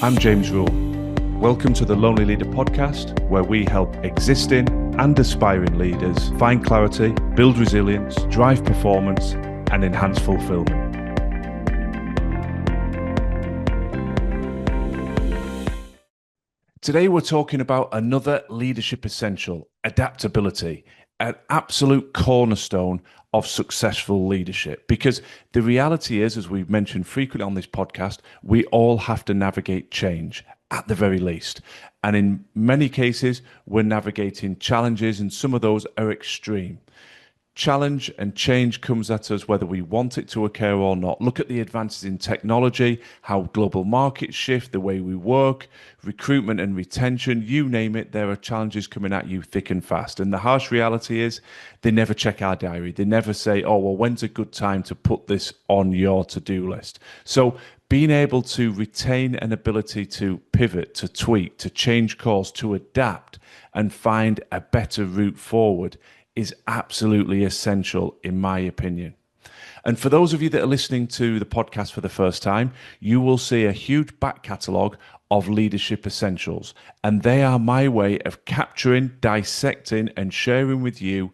I'm James Rule. Welcome to the Lonely Leader podcast, where we help existing and aspiring leaders find clarity, build resilience, drive performance, and enhance fulfillment. Today, we're talking about another leadership essential, adaptability, an absolute cornerstone of successful leadership. Because the reality is, as we've mentioned frequently on this podcast, we all have to navigate change at the very least. And in many cases, we're navigating challenges, and some of those are extreme. Challenge and change comes at us whether we want it to occur or not. Look at the advances in technology, how global markets shift, the way we work, recruitment and retention, you name it, there are challenges coming at you thick and fast. And the harsh reality is they never check our diary. They never say, oh, well, when's a good time to put this on your to-do list? So being able to retain an ability to pivot, to tweak, to change course, to adapt and find a better route forward is absolutely essential, in my opinion. And for those of you that are listening to the podcast for the first time, you will see a huge back catalogue of leadership essentials. And they are my way of capturing, dissecting, and sharing with you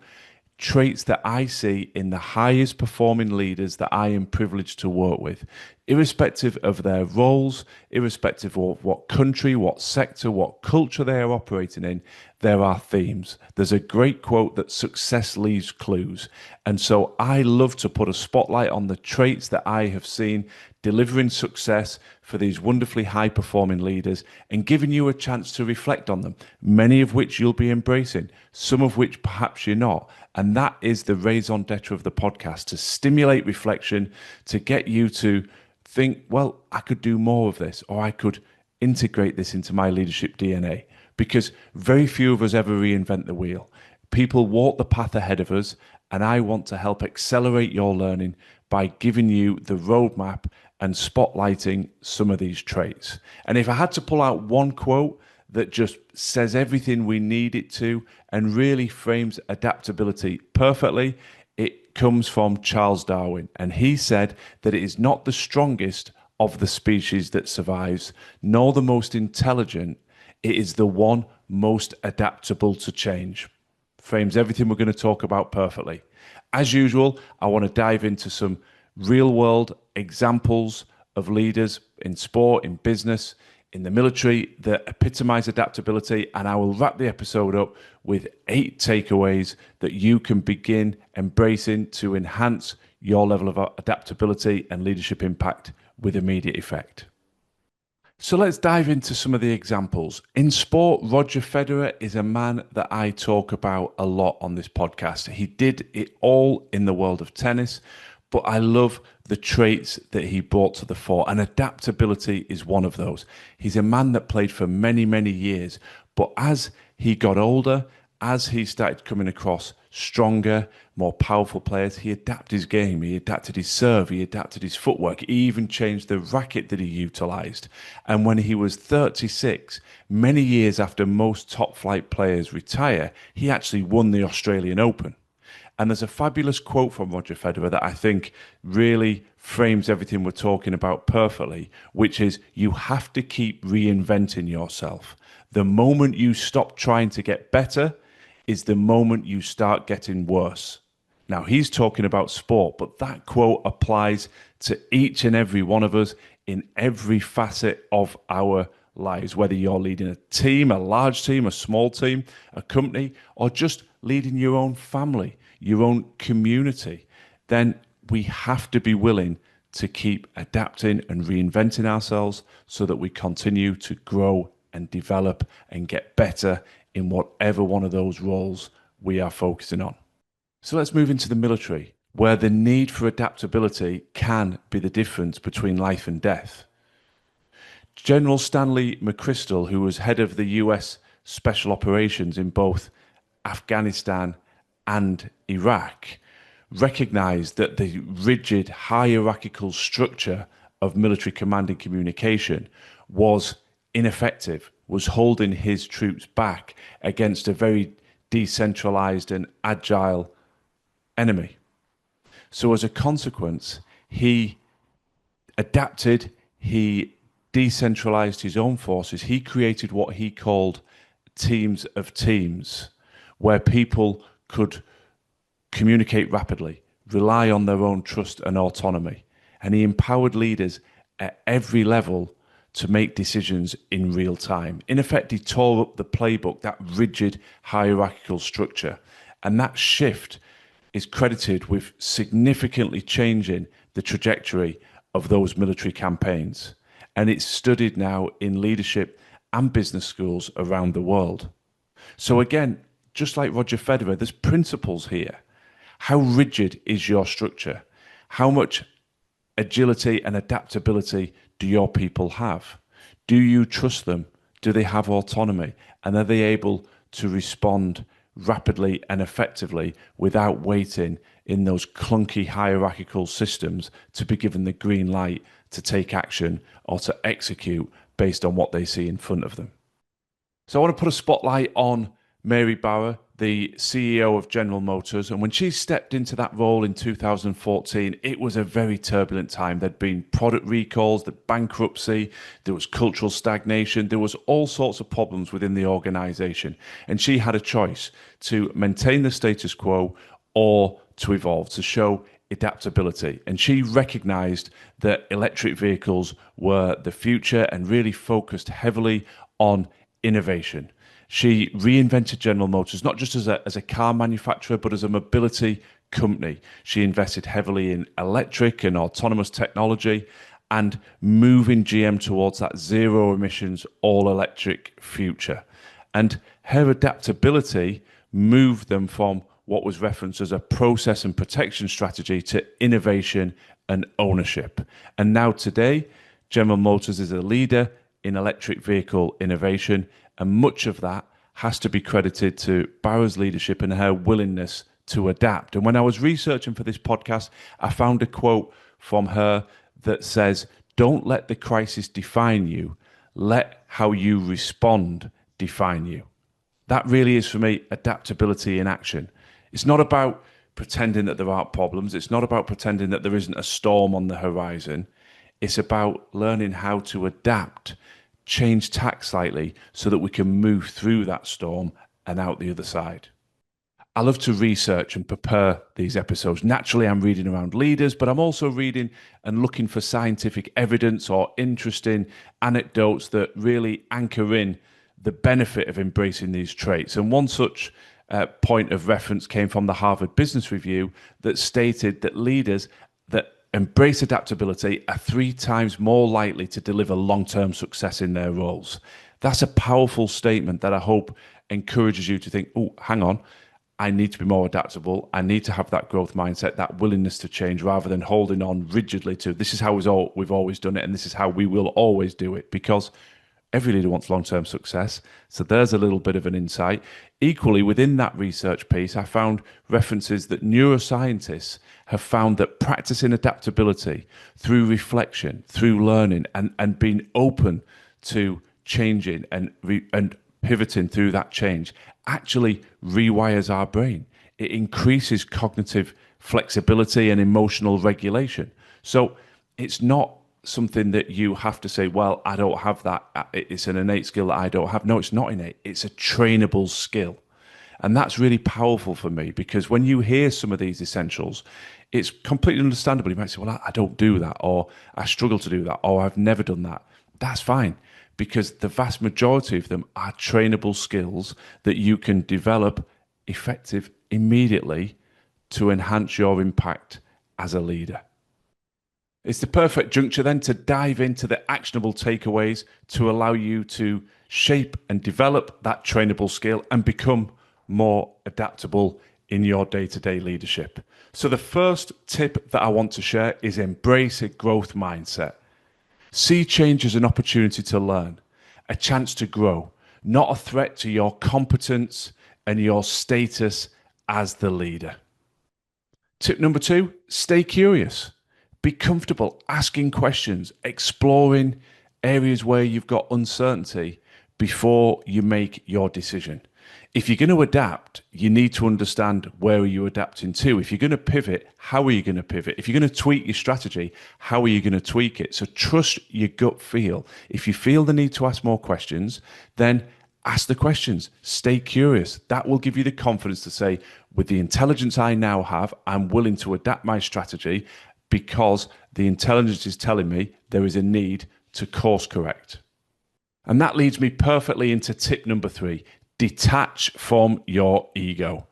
traits that I see in the highest performing leaders that I am privileged to work with, irrespective of their roles, irrespective of what country, what sector, what culture they are operating in, there are themes. There's a great quote that success leaves clues. And so I love to put a spotlight on the traits that I have seen delivering success for these wonderfully high-performing leaders and giving you a chance to reflect on them, many of which you'll be embracing, some of which perhaps you're not. And that is the raison d'etre of the podcast, to stimulate reflection, to get you to think, well, I could do more of this, or I could integrate this into my leadership DNA, because very few of us ever reinvent the wheel. People walk the path ahead of us, and I want to help accelerate your learning by giving you the roadmap and spotlighting some of these traits. And if I had to pull out one quote that just says everything we need it to and really frames adaptability perfectly, it comes from Charles Darwin. And he said that it is not the strongest of the species that survives, nor the most intelligent. It is the one most adaptable to change. Frames everything we're going to talk about perfectly. As usual, I want to dive into some real-world examples of leaders in sport, in business, in the military that epitomize adaptability, and I will wrap the episode up with 8 takeaways that you can begin embracing to enhance your level of adaptability and leadership impact with immediate effect. So let's dive into some of the examples. In sport, Roger Federer is a man that I talk about a lot on this podcast. He did it all in the world of tennis, but I love the traits that he brought to the fore, and adaptability is one of those. He's a man that played for many, many years, but as he got older, as he started coming across stronger, more powerful players, he adapted his game, he adapted his serve, he adapted his footwork, he even changed the racket that he utilised. And when he was 36, many years after most top-flight players retire, he actually won the Australian Open. And there's a fabulous quote from Roger Federer that I think really frames everything we're talking about perfectly, which is, you have to keep reinventing yourself. The moment you stop trying to get better is the moment you start getting worse. Now, he's talking about sport, but that quote applies to each and every one of us in every facet of our lives, whether you're leading a team, a large team, a small team, a company, or just leading your own family, your own community. Then we have to be willing to keep adapting and reinventing ourselves so that we continue to grow and develop and get better in whatever one of those roles we are focusing on. So let's move into the military, where the need for adaptability can be the difference between life and death. General Stanley McChrystal, who was head of the US Special Operations in both Afghanistan and Iraq, recognized that the rigid hierarchical structure of military command and communication was ineffective, was holding his troops back against a very decentralized and agile enemy. So as a consequence, he adapted, he decentralized his own forces, he created what he called teams of teams, where people could communicate rapidly, rely on their own trust and autonomy. And he empowered leaders at every level to make decisions in real time. In effect, he tore up the playbook, that rigid hierarchical structure. And that shift is credited with significantly changing the trajectory of those military campaigns. And it's studied now in leadership and business schools around the world. So again, just like Roger Federer, there's principles here. How rigid is your structure? How much agility and adaptability do your people have? Do you trust them? Do they have autonomy? And are they able to respond rapidly and effectively without waiting in those clunky hierarchical systems to be given the green light to take action or to execute based on what they see in front of them? So I want to put a spotlight on Mary Barra, the CEO of General Motors. And when she stepped into that role in 2014, it was a very turbulent time. There'd been product recalls, the bankruptcy, there was cultural stagnation, there was all sorts of problems within the organization. And she had a choice to maintain the status quo or to evolve, to show adaptability. And she recognized that electric vehicles were the future and really focused heavily on innovation. She reinvented General Motors, not just as a car manufacturer, but as a mobility company. She invested heavily in electric and autonomous technology and moving GM towards that zero emissions, all electric future. And her adaptability moved them from what was referenced as a process and protection strategy to innovation and ownership. And now today, General Motors is a leader in electric vehicle innovation, and much of that has to be credited to Barra's leadership and her willingness to adapt. And when I was researching for this podcast, I found a quote from her that says, "Don't let the crisis define you, let how you respond define you." That really is, for me, adaptability in action. It's not about pretending that there aren't problems. It's not about pretending that there isn't a storm on the horizon. It's about learning how to adapt, change tack slightly so that we can move through that storm and out the other side. I love to research and prepare these episodes. Naturally, I'm reading around leaders, but I'm also reading and looking for scientific evidence or interesting anecdotes that really anchor in the benefit of embracing these traits. And one such point of reference came from the Harvard Business Review that stated that leaders that embrace adaptability are 3 times more likely to deliver long-term success in their roles. That's a powerful statement that I hope encourages you to think, oh, hang on, I need to be more adaptable. I need to have that growth mindset, that willingness to change, rather than holding on rigidly to this is how we've always done it and this is how we will always do it, because every leader wants long-term success. So there's a little bit of an insight. Equally, within that research piece, I found references that neuroscientists have found that practicing adaptability through reflection, through learning, and being open to changing and pivoting through that change actually rewires our brain. It increases cognitive flexibility and emotional regulation. So it's not something that you have to say, well, I don't have that. It's an innate skill that I don't have. No, it's not innate. It's a trainable skill. And that's really powerful for me, because when you hear some of these essentials, it's completely understandable. You might say, well, I don't do that, or I struggle to do that, or I've never done that. That's fine, because the vast majority of them are trainable skills that you can develop effective immediately to enhance your impact as a leader. It's the perfect juncture then to dive into the actionable takeaways to allow you to shape and develop that trainable skill and become more adaptable in your day-to-day leadership. So the first tip that I want to share is embrace a growth mindset. See change as an opportunity to learn, a chance to grow, not a threat to your competence and your status as the leader. Tip number 2, stay curious. Be comfortable asking questions, exploring areas where you've got uncertainty before you make your decision. If you're going to adapt, you need to understand where are you adapting to. If you're going to pivot, how are you going to pivot? If you're going to tweak your strategy, how are you going to tweak it? So trust your gut feel. If you feel the need to ask more questions, then ask the questions. Stay curious. That will give you the confidence to say, with the intelligence I now have, I'm willing to adapt my strategy because the intelligence is telling me there is a need to course correct. And that leads me perfectly into tip number 3. Detach from your ego.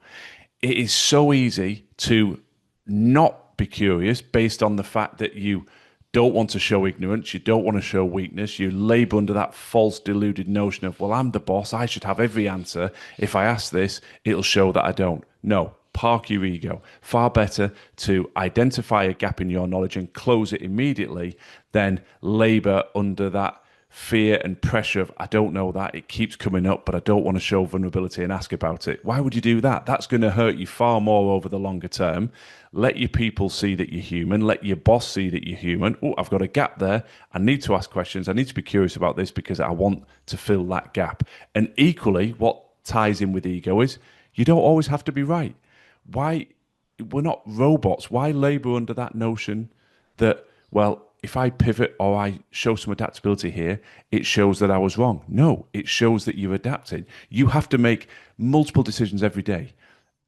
It is so easy to not be curious based on the fact that you don't want to show ignorance, you don't want to show weakness, you labor under that false deluded notion of, well, I'm the boss, I should have every answer. If I ask this, it'll show that I don't. No, park your ego. Far better to identify a gap in your knowledge and close it immediately than labor under that fear and pressure of, I don't know that, it keeps coming up, but I don't want to show vulnerability and ask about it. Why would you do that? That's going to hurt you far more over the longer term. Let your people see that you're human. Let your boss see that you're human. Oh, I've got a gap there. I need to ask questions. I need to be curious about this because I want to fill that gap. And equally, what ties in with ego is you don't always have to be right. Why? We're not robots. Why labor under that notion that, well, if I pivot or I show some adaptability here, it shows that I was wrong? No, it shows that you're adapting. You have to make multiple decisions every day,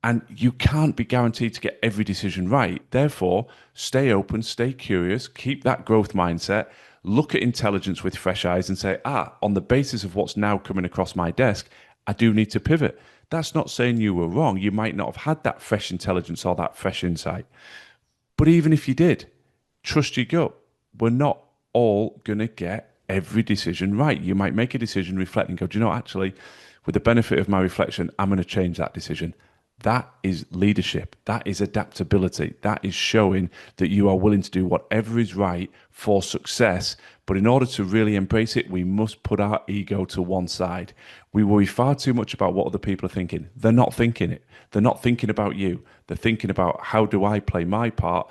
and you can't be guaranteed to get every decision right. Therefore, stay open, stay curious, keep that growth mindset, look at intelligence with fresh eyes and say, on the basis of what's now coming across my desk, I do need to pivot. That's not saying you were wrong. You might not have had that fresh intelligence or that fresh insight. But even if you did, trust your gut. We're not all going to get every decision right. You might make a decision, reflect and go, do you know, actually, with the benefit of my reflection, I'm going to change that decision. That is leadership. That is adaptability. That is showing that you are willing to do whatever is right for success. But in order to really embrace it, we must put our ego to one side. We worry far too much about what other people are thinking. They're not thinking it. They're not thinking about you. They're thinking about, how do I play my part?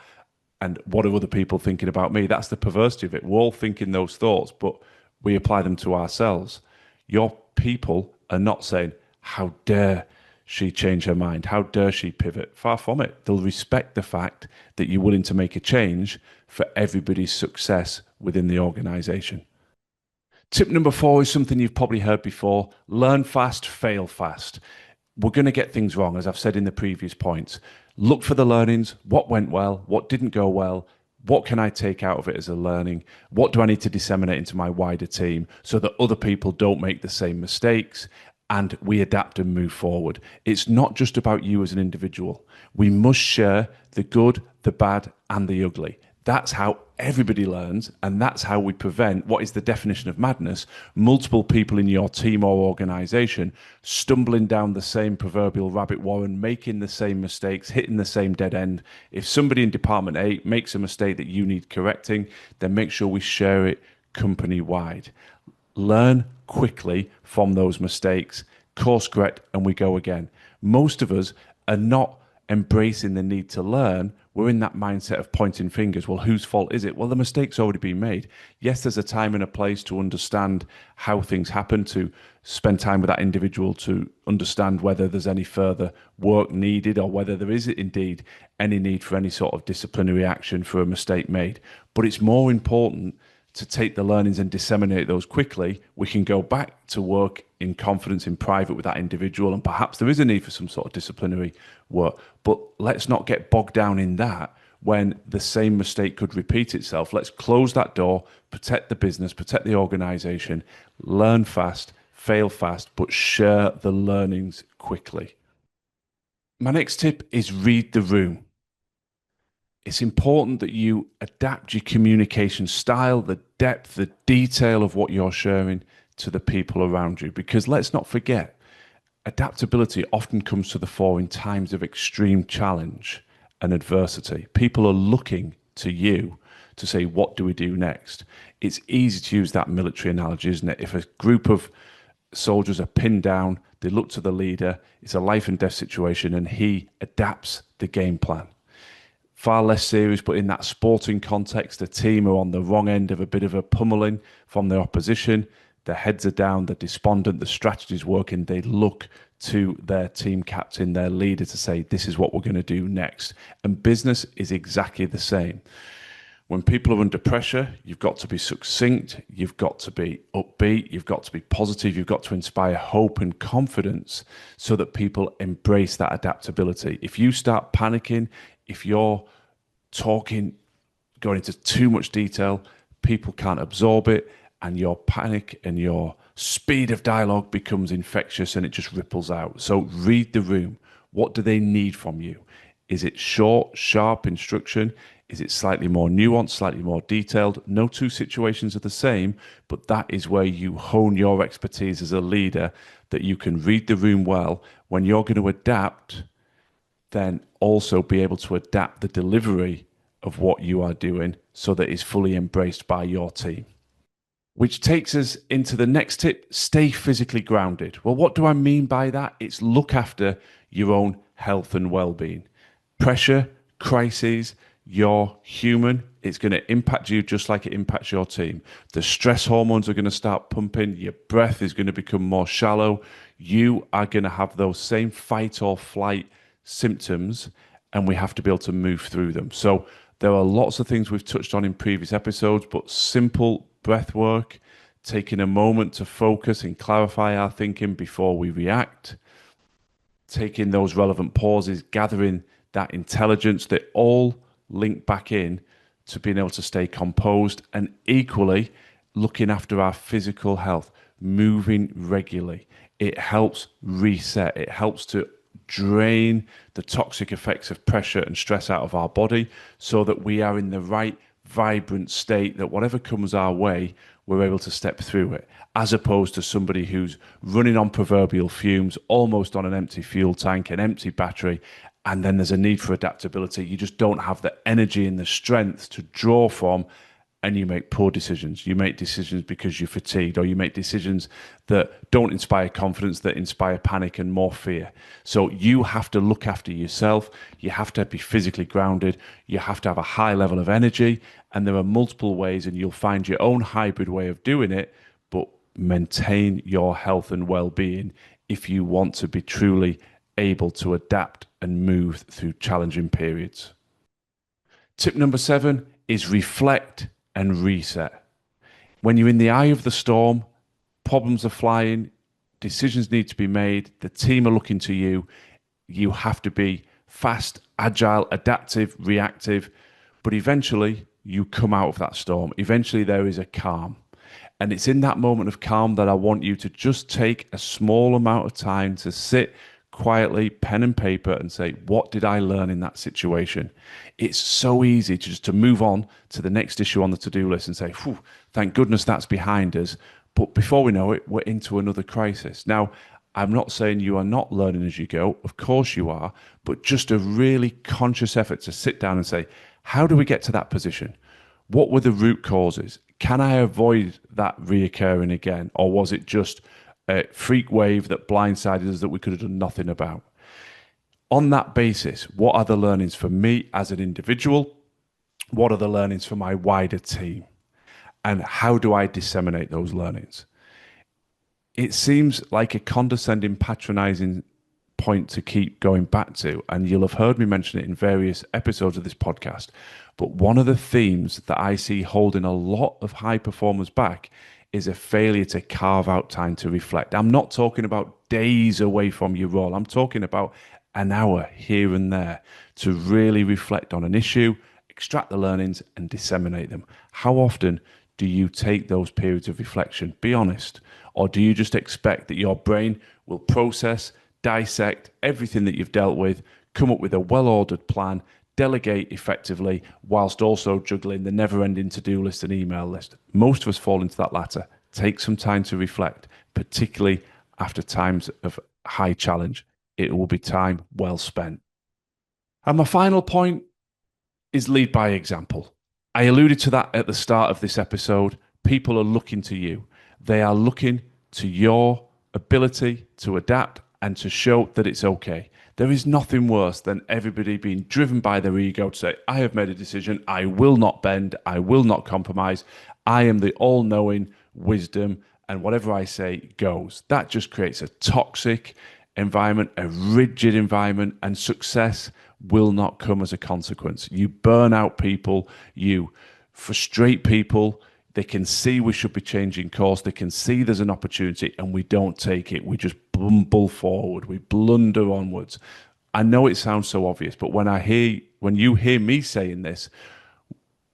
And what are other people thinking about me? That's the perversity of it. We're all thinking those thoughts, but we apply them to ourselves. Your people are not saying, how dare she change her mind? How dare she pivot? Far from it. They'll respect the fact that you're willing to make a change for everybody's success within the organization. Tip number 4 is something you've probably heard before. Learn fast, fail fast. We're going to get things wrong, as I've said in the previous points. Look for the learnings. What went well? What didn't go well? What can I take out of it as a learning? What do I need to disseminate into my wider team so that other people don't make the same mistakes and we adapt and move forward? It's not just about you as an individual. We must share the good, the bad, and the ugly. That's how everybody learns, and that's how we prevent what is the definition of madness: multiple people in your team or organization stumbling down the same proverbial rabbit warren, making the same mistakes, hitting the same dead end. If somebody in Department A makes a mistake that you need correcting, then make sure we share it company-wide. Learn quickly from those mistakes, course correct, and we go again. Most of us are not embracing the need to learn. We're in that mindset of pointing fingers. Well, whose fault is it? Well, the mistake's already been made. Yes, there's a time and a place to understand how things happen, to spend time with that individual, to understand whether there's any further work needed or whether there is indeed any need for any sort of disciplinary action for a mistake made. But it's more important to take the learnings and disseminate those quickly. We can go back to work in confidence in private with that individual, and perhaps there is a need for some sort of disciplinary work, but let's not get bogged down in that when the same mistake could repeat itself. Let's close that door, protect the business, protect the organization, learn fast, fail fast, but share the learnings quickly. My next tip is read the room. It's important that you adapt your communication style, the depth, the detail of what you're sharing to the people around you. Because let's not forget, adaptability often comes to the fore in times of extreme challenge and adversity. People are looking to you to say, what do we do next? It's easy to use that military analogy, isn't it? If a group of soldiers are pinned down, they look to the leader, it's a life and death situation, and he adapts the game plan. Far less serious, but in that sporting context, the team are on the wrong end of a bit of a pummeling from their opposition. Their heads are down, they're despondent, the strategy's working. They look to their team captain, their leader, to say, this is what we're going to do next. And business is exactly the same. When people are under pressure, you've got to be succinct, you've got to be upbeat, you've got to be positive, you've got to inspire hope and confidence so that people embrace that adaptability. If you start panicking, if you're talking, going into too much detail, people can't absorb it, and your panic and your speed of dialogue becomes infectious and it just ripples out. So read the room. What do they need from you? Is it short, sharp instruction? Is it slightly more nuanced, slightly more detailed? No two situations are the same, but that is where you hone your expertise as a leader, that you can read the room well. When you're going to adapt, then also be able to adapt the delivery of what you are doing so that it's fully embraced by your team. Which takes us into the next tip: stay physically grounded. Well, what do I mean by that? It's look after your own health and well-being. Pressure, crises, you're human. It's going to impact you just like it impacts your team. The stress hormones are going to start pumping. Your breath is going to become more shallow. You are going to have those same fight or flight symptoms, and we have to be able to move through them. So there are lots of things we've touched on in previous episodes, but simple breath work, taking a moment to focus and clarify our thinking before we react, taking those relevant pauses, gathering that intelligence, they all link back in to being able to stay composed, and equally looking after our physical health, moving regularly. It helps reset. It helps to drain the toxic effects of pressure and stress out of our body so that we are in the right vibrant state, that whatever comes our way, we're able to step through it, as opposed to somebody who's running on proverbial fumes, almost on an empty fuel tank, an empty battery, and then there's a need for adaptability. You just don't have the energy and the strength to draw from, and you make poor decisions. You make decisions because you're fatigued, or you make decisions that don't inspire confidence, that inspire panic and more fear. So you have to look after yourself. You have to be physically grounded. You have to have a high level of energy. And there are multiple ways, and you'll find your own hybrid way of doing it, but maintain your health and well-being if you want to be truly able to adapt and move through challenging periods. Tip number 7 is reflect and reset. When you're in the eye of the storm, problems are flying, decisions need to be made, the team are looking to you, you have to be fast, agile, adaptive, reactive, but eventually you come out of that storm. Eventually there is a calm. And it's in that moment of calm that I want you to just take a small amount of time to sit quietly, pen and paper, and say, what did I learn in that situation? It's so easy to just to move on to the next issue on the to-do list and say, thank goodness that's behind us. But before we know it, we're into another crisis. Now, I'm not saying you are not learning as you go. Of course you are. But just a really conscious effort to sit down and say, how do we get to that position? What were the root causes? Can I avoid that reoccurring again? Or was it just a freak wave that blindsided us that we could have done nothing about? On that basis, what are the learnings for me as an individual? What are the learnings for my wider team? And how do I disseminate those learnings? It seems like a condescending, patronizing point to keep going back to, and you'll have heard me mention it in various episodes of this podcast. But one of the themes that I see holding a lot of high performers back is a failure to carve out time to reflect. I'm not talking about days away from your role. I'm talking about an hour here and there to really reflect on an issue, extract the learnings, and disseminate them. How often do you take those periods of reflection? Be honest. Or do you just expect that your brain will process, dissect everything that you've dealt with, come up with a well-ordered plan, delegate effectively, whilst also juggling the never-ending to-do list and email list? Most of us fall into that latter. Take some time to reflect, particularly after times of high challenge. It will be time well spent. And my final point is lead by example. I alluded to that at the start of this episode. People are looking to you. They are looking to your ability to adapt and to show that it's okay. There is nothing worse than everybody being driven by their ego to say, I have made a decision, I will not bend, I will not compromise, I am the all-knowing wisdom, and whatever I say goes. That just creates a toxic environment, a rigid environment, and success will not come as a consequence. You burn out people, you frustrate people. They can see we should be changing course. They can see there's an opportunity and we don't take it. We just bumble forward. We blunder onwards. I know it sounds so obvious, but when you hear me saying this,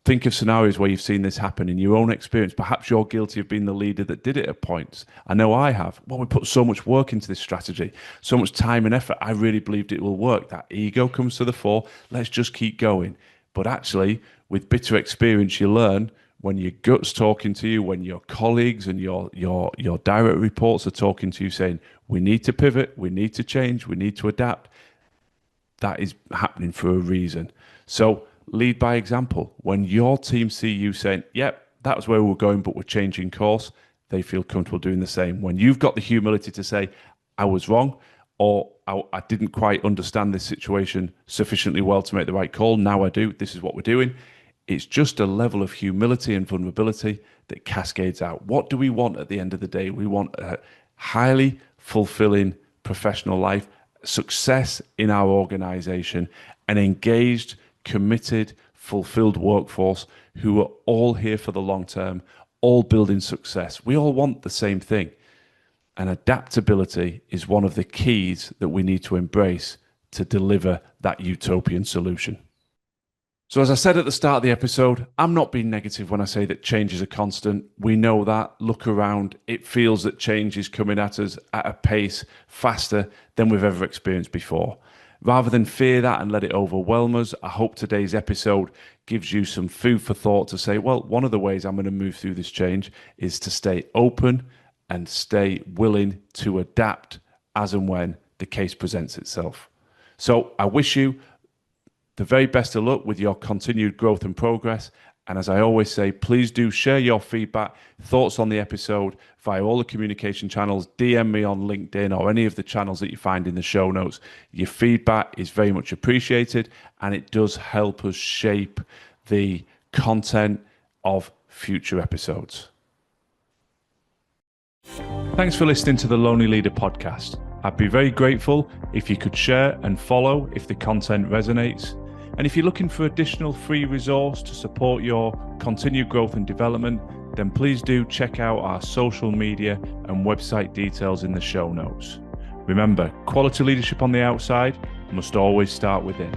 think of scenarios where you've seen this happen in your own experience. Perhaps you're guilty of being the leader that did it at points. I know I have. Well, we put so much work into this strategy, so much time and effort. I really believed it will work. That ego comes to the fore. Let's just keep going. But actually, with bitter experience, you learn when your gut's talking to you, when your colleagues and your direct reports are talking to you saying, we need to pivot, we need to change, we need to adapt. That is happening for a reason. So lead by example. When your team see you saying, yep, that's where we're going, but we're changing course, they feel comfortable doing the same. When you've got the humility to say, I was wrong, or I didn't quite understand this situation sufficiently well to make the right call, now I do, this is what we're doing. It's just a level of humility and vulnerability that cascades out. What do we want at the end of the day? We want a highly fulfilling professional life, success in our organization, an engaged, committed, fulfilled workforce who are all here for the long term, all building success. We all want the same thing. And adaptability is one of the keys that we need to embrace to deliver that utopian solution. So as I said at the start of the episode, I'm not being negative when I say that change is a constant. We know that. Look around. It feels that change is coming at us at a pace faster than we've ever experienced before. Rather than fear that and let it overwhelm us, I hope today's episode gives you some food for thought to say, well, one of the ways I'm going to move through this change is to stay open and stay willing to adapt as and when the case presents itself. So I wish you the very best of luck with your continued growth and progress. And as I always say, please do share your feedback, thoughts on the episode via all the communication channels. DM me on LinkedIn or any of the channels that you find in the show notes. Your feedback is very much appreciated and it does help us shape the content of future episodes. Thanks for listening to the Lonely Leader podcast. I'd be very grateful if you could share and follow if the content resonates. And if you're looking for additional free resource to support your continued growth and development, then please do check out our social media and website details in the show notes. Remember, quality leadership on the outside must always start within.